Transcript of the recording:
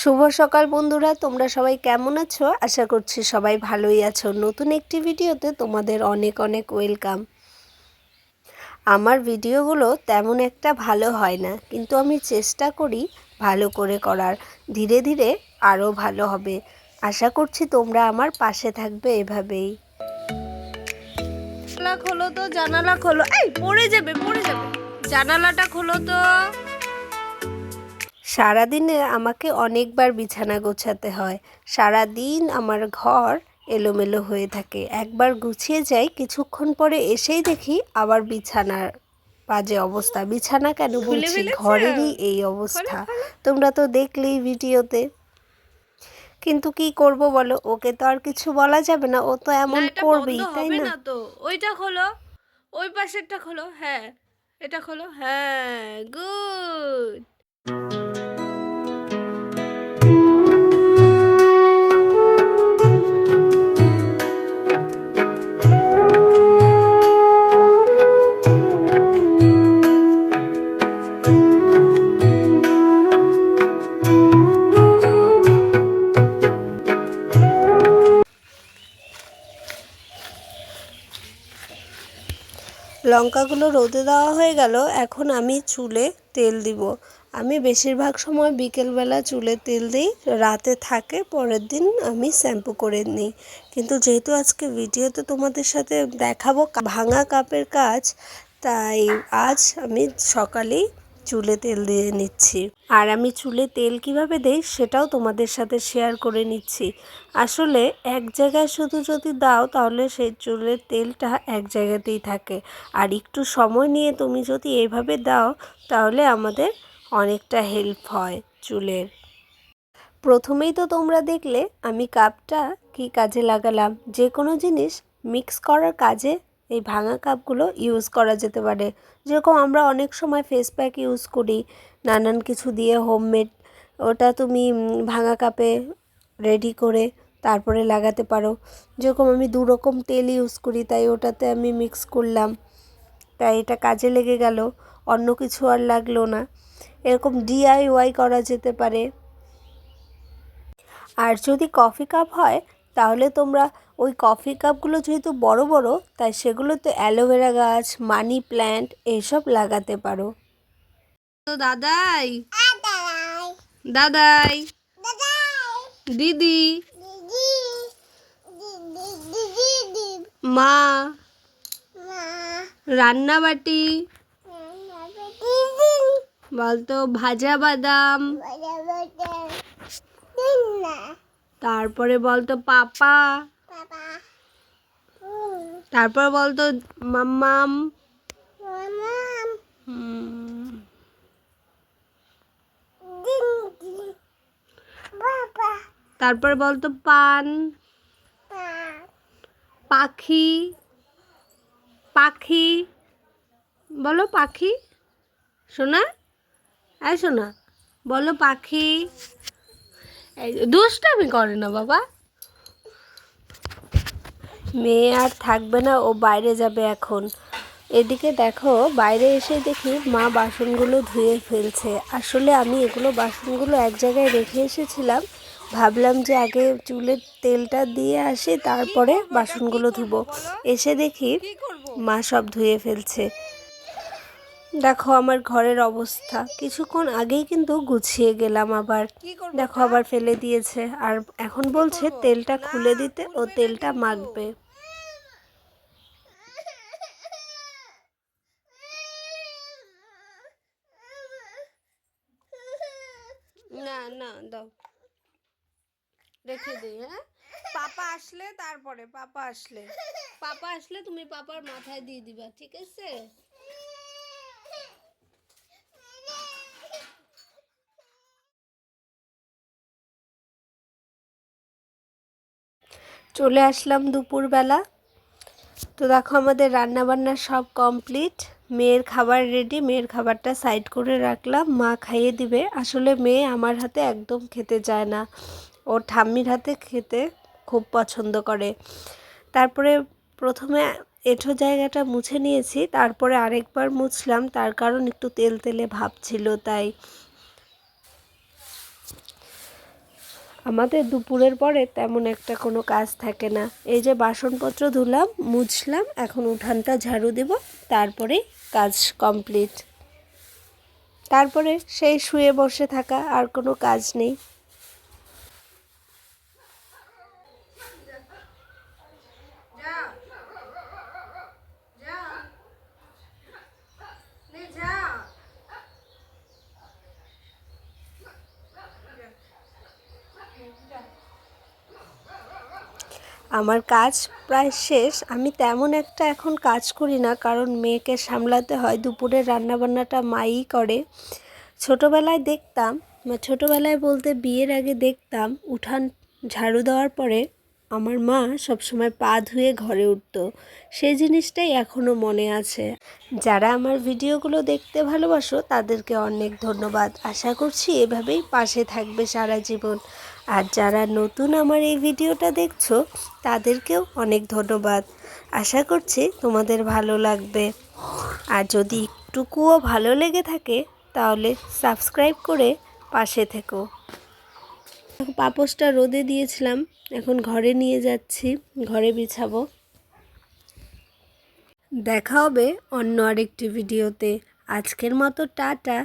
শুভ সকাল বন্ধুরা, তোমরা সবাই কেমন আছো? আশা করছি সবাই ভালোই আছো। নতুন একটি ভিডিওতে তোমাদের অনেক অনেক ওয়েলকাম। আমার ভিডিওগুলো তেমন একটা ভালো হয় না, কিন্তু আমি চেষ্টা করি ভালো করে করার। ধীরে ধীরে আরও ভালো হবে। আশা করছি তোমরা আমার পাশে থাকবে এভাবেই। জানালা খোলো তো, জানালা খোলো। এই পড়ে যাবে। জানালাটা খোলো তো। সারাদিনে আমাকে অনেকবার বিছানা গোছাতে হয়। সারাদিন আমার ঘর এলোমেলো হয়ে থাকে। একবার গুছিয়ে যাই, কিছুক্ষণ পরে এসেই দেখি আবার বিছানার বাজে অবস্থা। বিছানা কেন বলছি, ঘরেরই এই অবস্থা। তোমরা তো দেখলেই ভিডিওতে। কিন্তু কি করব বলো, ওকে তো আর কিছু বলা যাবে না, ও তো এমন করবেই, তাই না? তো ওইটা খোলো, ওই পাশেরটা খোলো। হ্যাঁ, এটা খোলো। হ্যাঁ, গুড। লঙ্কাগুলো রোদে দেওয়া হয়ে গেল। এখন আমি চুলে তেল দিব। আমি বেশিরভাগ সময় বিকেলবেলা চুলে তেল দিই, রাতে থাকে, পরের দিন আমি শ্যাম্পু করে নিই। কিন্তু যেহেতু আজকে ভিডিওতে তোমাদের সাথে দেখাবো ভাঙা কাপের কাজ, তাই আজ আমি সকালেই চুলে তেল দিয়ে নিচ্ছি। আর আমি চুলে তেল কিভাবে দেই সেটাও তোমাদের সাথে শেয়ার করে নিচ্ছি। আসলে এক জায়গায় শুধু যদি দাও তাহলে সেই চুলের তেলটা এক জায়গাতেই থাকে। আর একটু সময় নিয়ে তুমি যদি এইভাবে দাও তাহলে আমাদের অনেকটা হেল্প হয় চুলের। প্রথমেই তো তোমরা দেখলে আমি কাপটা কি কাজে লাগালাম। যে কোনো জিনিস মিক্স করার কাজে এই ভাঙা কাপগুলো ইউজ করা যেতে পারে। যেরকম আমরা অনেক সময় ফেস প্যাক ইউজ করি নানান কিছু দিয়ে, হোমমেড, ওটা তুমি ভাঙা কাপে রেডি করে তারপরে লাগাতে পারো। যেরকম আমি 2 রকম তেল ইউজ করি, তাই ওটাতে আমি মিক্স করলাম, তাই এটা কাজে লেগে গেল, অন্য কিছু আর লাগলো না। এরকম DIY করা যেতে পারে। আর যদি কফি কাপ হয় তাহলে তোমরা ওই কফি কাপগুলো যেহেতু বড় বড়, তাই সেগুলোতে অ্যালোভেরা গাছ, মানি প্ল্যান্ট এইসব লাগাতে পারো। তো দাদাই দাদাই দিদি মা রান্নাবাটি বলতো, ভাজা বাদাম, তারপরে বলতো পাপা, তারপর বলতো মাম্মাম, তারপর বলতো পান, পাখি, পাখি বলো, পাখি। শোনা, এই শোনা, বলো পাখি। দুষ্টামি করে না বাবা। মেয়ে আর থাকবে না, ও বাইরে যাবে এখন। এদিকে দেখো, বাইরে এসে দেখি মা বাসনগুলো ধুয়ে ফেলছে। আসলে আমি এগুলো বাসনগুলো এক জায়গায় রেখে এসেছিলাম, ভাবলাম যে আগে চুলের তেলটা দিয়ে আসি, তারপরে বাসনগুলো ধুবো। এসে দেখি মা সব ধুয়ে ফেলছে। দেখো আমার ঘরের অবস্থা, কিছুক্ষণ আগেই কিন্তু গুছিয়ে গেলাম, আবার দেখো আবার ফেলে দিয়েছে। আর এখন বলছে তেলটা খুলে দিতে, ও তেলটা মাখবে। না না, দাও, রেখে দিই। হ্যাঁ, পাপা আসলে তারপরে, পাপা আসলে তুমি পাপার মাথায় দিয়ে দিবা, ঠিক আছে? চলে আসলাম দুপুরবেলা। তো দেখো আমাদের রান্নাবান্না সব কমপ্লিট, মেয়ের খাবার রেডি। মেয়ের খাবারটা সাইড করে রাখলাম, মা খাইয়ে দিবে। আসলে মেয়ে আমার হাতে একদম খেতে চায় না, ওর ঠাম্মির হাতে খেতে খুব পছন্দ করে। তারপরে প্রথমে এঁঠো জায়গাটা মুছে নিয়েছি, তারপরে আরেকবার মুছলাম, তার কারণ একটু তেল তেলে ভাব ছিল তাই। আমাদের দুপুরের পরে তেমন একটা কোনো কাজ থাকে না। এই যে বাসনপত্র ধুলাম, মুছলাম, এখন উঠানটা ঝাড়ু দেব, তারপরে কাজ কমপ্লিট। তারপরে সেই শুয়ে বসে থাকা, আর কোনো কাজ নেই। আমার কাজ প্রায় শেষ। আমি তেমন একটা এখন কাজ করি না, কারণ মেয়েকে সামলাতে হয়। দুপুরের রান্নাবান্নাটা মাই করে। ছোটোবেলায় দেখতাম, ছোটোবেলায় বলতে বিয়ের আগে দেখতাম উঠান ঝাড়ু দেওয়ার পরে আমার মা সবসময় পা ধুয়ে ঘরে উঠতো। সেই জিনিসটাই এখনও মনে আছে। যারা আমার ভিডিওগুলো দেখতে ভালোবাসো তাদেরকে অনেক ধন্যবাদ। আশা করছি এভাবেই পাশে থাকবে সারা জীবন। আর যারা নতুন আমার এই ভিডিওটা দেখছো তাদেরকেও অনেক ধন্যবাদ। আশা করছি তোমাদের ভালো লাগবে। আর যদি একটুকুও ভালো লেগে থাকে তাহলে সাবস্ক্রাইব করে পাশে থেকো। পাপোশটা রোদে দিয়েছিলাম, এখন ঘরে নিয়ে যাচ্ছি, ঘরে বিছাবো। দেখা হবে অন্য আরেকটি ভিডিওতে। আজকের মতো টাটা।